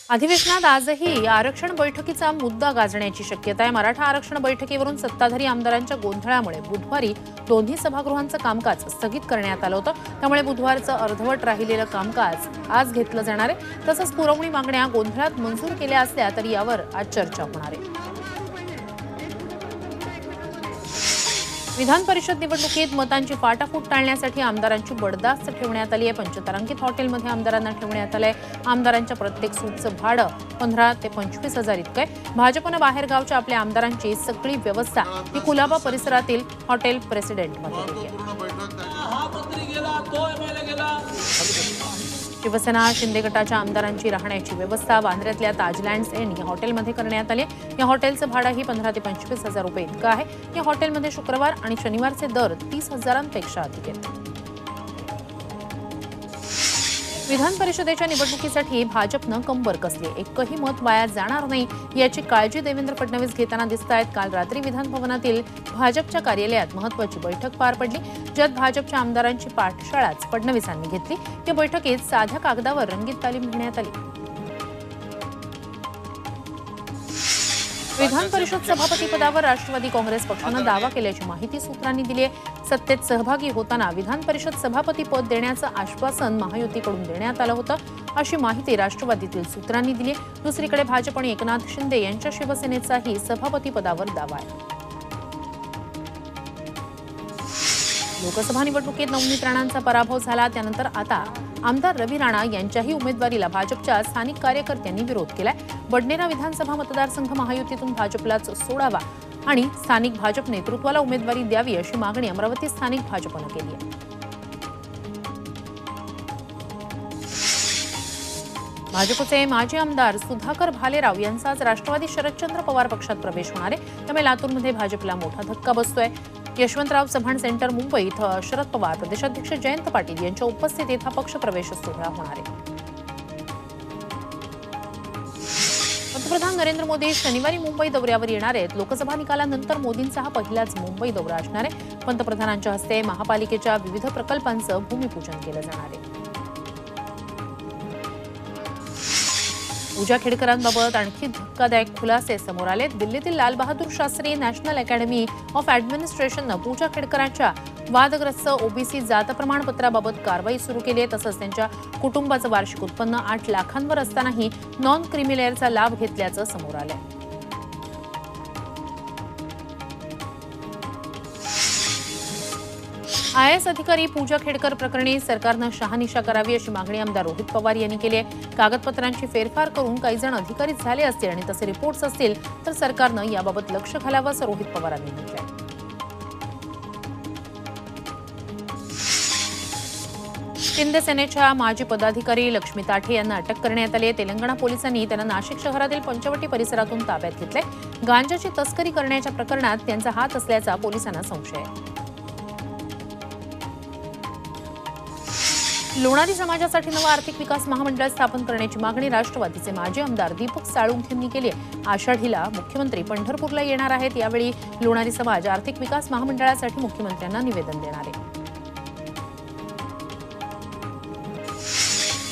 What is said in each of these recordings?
अधिवेशनात आजही आरक्षण बैठकीचा मुद्दा गाजण्याची शक्यता आहे। मराठा आरक्षण बैठकीवरून सत्ताधारी आमदारांच्या गोंधळामुळे बुधवारी दोन्ही सभागृहांचं कामकाज स्थगित करण्यात आलं होतं। त्यामुळे बुधवारचं अर्धवट राहिलेलं कामकाज आज घेतलं जाणार आहे। तसंच पुरवणी मागण्या गोंधळात मंजूर केल्या असल्या तरी यावर आज चर्चा होणार आहे। विधान परिषद निवडणुकीत मतांची फाटाफूट टाळण्यासाठी आमदारांची बडदास्त ठेवण्यात आली आहे। पंचतारांकित हॉटेलमध्ये आमदारांना ठेवण्यात आलंय। आमदारांच्या प्रत्येक सूटचं भाडं 15 ते 25 हजार इतकं आहे। भाजपनं बाहेरगावच्या आपल्या आमदारांची सगळी व्यवस्था ही कुलाबा परिसरातील हॉटेल प्रेसिडेंटमध्ये केली आहे। शिवसेना शिंदे गटाच्या आमदारांची राहण्याची व्यवस्था वांद्र्यातल्या ताजलँड्स एंड या हॉटेलमध्ये करण्यात आली। या हॉटेलचं भाडंही 15 ते 25 हजार रुपये इतकं आहे। या हॉटेलमध्ये शुक्रवार आणि शनिवारचे दर 30 हजारांपेक्षा अधिक आहेत। विधान परिषदेच्या निवडणुकीसाठी भाजपनं कंबर कसली। एकही मत वाया जाणार नाही याची काळजी देवेंद्र फडणवीस घेताना दिसतायत। काल रात्री विधान भवनातील भाजपच्या कार्यालयात महत्त्वाची बैठक पार पडली, ज्यात भाजपच्या आमदारांची पाठशाळाच फडणवीसांनी घेतली। या बैठकीत साध्या कागदावर रंगीत तालीम घेण्यात आली। विधान परिषद सभापती पदावर राष्ट्रवादी काँग्रेस पक्षानं दावा केल्याची माहिती सूत्रांनी दिली आहे। सत्तेत सहभागी होताना विधान परिषद सभापती पद देण्याचं आश्वासन महायुतीकडून देण्यात आलं होतं, अशी माहिती राष्ट्रवादीतील सूत्रांनी दिली आहे। दुसरीकडे भाजप आणि एकनाथ शिंदे यांच्या शिवसेनेचाही सभापती पदावर दावा आहे। लोकसभा निवडणुकीत नवनीत राणांचा पराभव झाला, त्यानंतर आता आमदार रवी राणा यांच्याही उमेदवारीला भाजपच्या स्थानिक कार्यकर्त्यांनी विरोध केलाय। बडनेरा विधानसभा मतदारसंघ महायुतीतून भाजपलाच सोडावा आणि स्थानिक भाजप नेतृत्वाला उमेदवारी द्यावी अशी मागणी अमरावती स्थानिक भाजपनं केली आहे। भाजपचे माजी आमदार सुधाकर भालेराव यांचा आज राष्ट्रवादी शरदचंद्र पवार पक्षात प्रवेश होणार आहे। त्यामुळे लातूरमध्ये भाजपला मोठा धक्का बसतोय। यशवंतराव चव्हाण सेंटर मुंबई इथं शरद पवार प्रदेशाध्यक्ष जयंत पाटील यांच्या उपस्थितीत हा पक्ष प्रवेश सोहळा होणार आहे। पंतप्रधान नरेंद्र मोदी शनिवारी मुंबई दौऱ्यावर येणार आहेत। लोकसभा निकालानंतर मोदींचा हा पहिलाच मुंबई दौरा असणार आहे। पंतप्रधानांच्या हस्ते महापालिकेच्या विविध प्रकल्पांचं भूमिपूजन केलं जाणार आहे। पूजा खेडकरांबाबत आणखी धक्कादायक खुलासे समोर आले। दिल्लीतील Lal Bahadur Shastri national academy of ॲडमिनिस्ट्रेशननं पूजा खेडकरांच्या वादग्रस्त ओबीसी जात प्रमाणपत्राबाबत कारवाई सुरू केली आहे। तसंच त्यांच्या कुटुंबाचं वार्षिक उत्पन्न 8 लाखांवर असतानाही नॉन क्रिमिलेअरचा लाभ घेतल्याचं समोर आलंय। IAS अधिकारी पूजा खेडकर प्रकरणी सरकारनं शहानिशा करावी अशी मागणी आमदार रोहित पवार यांनी केली आहे। कागदपत्रांची फेरफार करून काही जण अधिकारी झाले असतील आणि तसे रिपोर्ट्स असतील तर सरकारनं याबाबत लक्ष घालावं असं रोहित पवारांनी म्हटलंय। शिंदे सेनेच्या माजी पदाधिकारी लक्ष्मी ताठे यांना अटक करण्यात आली आहे। तेलंगणा पोलिसांनी त्यांना नाशिक शहरातील पंचवटी परिसरातून ताब्यात घेतलंय। गांजाची तस्करी करण्याच्या प्रकरणात त्यांचा हात असल्याचा पोलिसांना संशय आहे। लोणारी समाजासाठी नवं आर्थिक विकास महामंडळ स्थापन करण्याची मागणी राष्ट्रवादीचे माजी आमदार दीपक साळुंखे यांनी केली आहे। आषाढीला मुख्यमंत्री पंढरपूरला येणार आहेत। यावेळी लोणारी समाज आर्थिक विकास महामंडळासाठी मुख्यमंत्र्यांना निवेदन देणार आहे।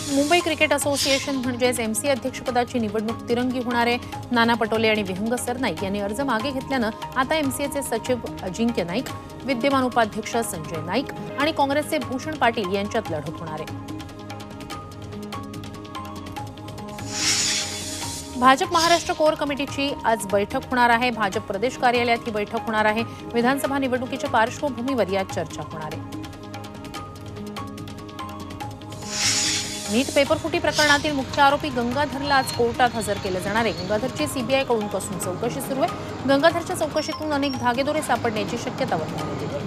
मुंबई क्रिकेट असोसिएशन म्हणजेच MC अध्यक्षपदाची निवडणूक तिरंगी होणार आहे। नाना पटोले आणि विहंग सरनाईक यांनी अर्ज मागे घेतल्यानं आता MCAचे सचिव अजिंक्य नाईक, विद्यमान उपाध्यक्ष संजय नाईक आणि काँग्रेसचे भूषण पाटील यांच्यात लढत होणार आहे। भाजप महाराष्ट्र कोर कमिटीची आज बैठक होणार आहे। भाजप प्रदेश कार्यालयात ही बैठक होणार आहे। विधानसभा निवडणुकीच्या पार्श्वभूमीवर यात चर्चा होणार आहे। नीट पेपरफुटी प्रकरणातील मुख्य आरोपी गंगाधरला आज कोर्टात हजर केलं जाणार आहे। गंगाधरची CBI कडून पासून चौकशी सुरू आहे। गंगाधरच्या चौकशीतून अनेक धागेदोरे सापडण्याची शक्यता वर्तवण्यात येते।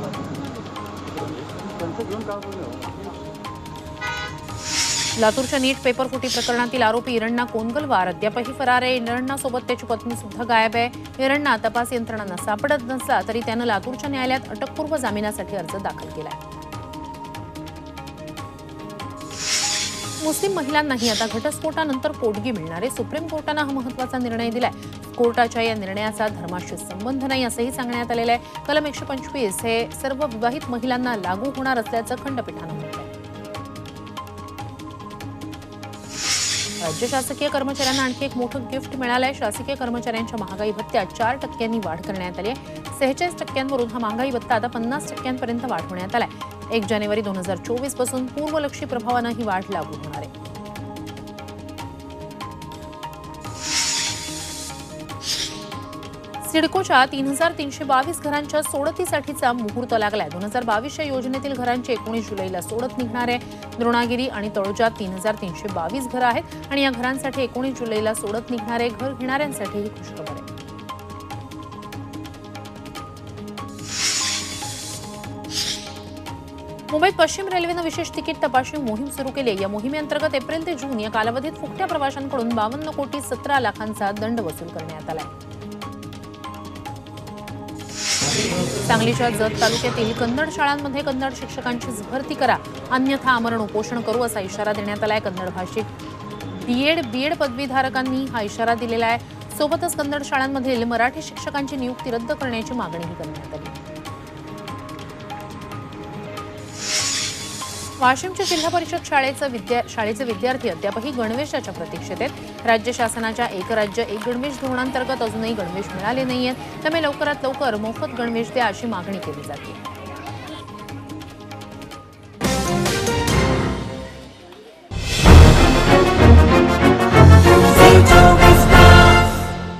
लातूरच्या नीट पेपरफुटी प्रकरणातील आरोपी इरण्णा कोनगलवार अद्यापही फरार आहे। इरण्णासोबत त्याची पत्नी सुद्धा गायब आहे। इरण्णा तपास यंत्रणांना सापडत नसला तरी त्यानं लातूरच्या न्यायालयात अटकपूर्व जामिनासाठी अर्ज दाखल केलाय। मुस्लिम महिलांनाही आता घटस्फोटानंतर पोटगी मिळणार आहे। सुप्रीम कोर्टानं हा महत्त्वाचा निर्णय दिलाय। कोर्टाच्या या निर्णयाचा धर्माशी संबंध नाही असंही सांगण्यात आलेलं आहे। कलम 125 हे सर्व विवाहित महिलांना लागू होणार असल्याचं खंडपीठानं म्हटलंय। राज्य शासकीय कर्मचाऱ्यांना आणखी एक मोठं गिफ्ट मिळालंय. शासकीय कर्मचाऱ्यांच्या महागाई भत्त्यात 4% वाढ करण्यात आली आहे. 46% हा महागाई भत्ता आता 50% वाढ होण्यात आलाय. 1 जानेवारी 2024 पासून पूर्वलक्षी प्रभावानं ही वाढ लागू होणार आहे. सिडकोच्या 3322 घरांच्या सोडतीसाठीचा मुहूर्त लागलाय. 2022च्या योजनेतील घरांची 19 जुलैला सोडत निघणार आहे. द्रोणागिरी आणि तळोजात 3322 घरं आहेत आणि या घरांसाठी 19 जुलैला सोडत निघणार आहे. घर घेणाऱ्यांसाठी ही खुशखबर आहे. मुंबईत पश्चिम रेल्वेनं विशेष तिकीट तपासणी मोहीम सुरू केली आहे. या मोहिमेअंतर्गत एप्रिल ते जून या कालावधीत फुकट्या प्रवाशांकडून 52,17,00,000चा दंड वसूल करण्यात आलाय. सांगलीच्या जत तालुक्यातील कन्नड शाळांमध्ये कन्नड शिक्षकांची भरती करा, अन्यथा आमरण उपोषण करू असा इशारा देण्यात आलाय. कन्नड भाषिक बीएड पदवीधारकांनी हा इशारा दिलेला आहे. सोबतच कन्नड शाळांमधील मराठी शिक्षकांची नियुक्ती रद्द करण्याची मागणीही करण्यात आली. वाशिमच्या जिल्हा परिषद शाळेचे विद्यार्थी अद्यापही गणवेशाच्या प्रतीक्षेत आहेत. राज्य शासनाच्या एक राज्य एक गणवेश धोरणांतर्गत अजूनही गणवेश मिळाले नाहीयेत. त्यामुळे लवकरात लवकर मोफत गणवेश द्या अशी मागणी केली जाते.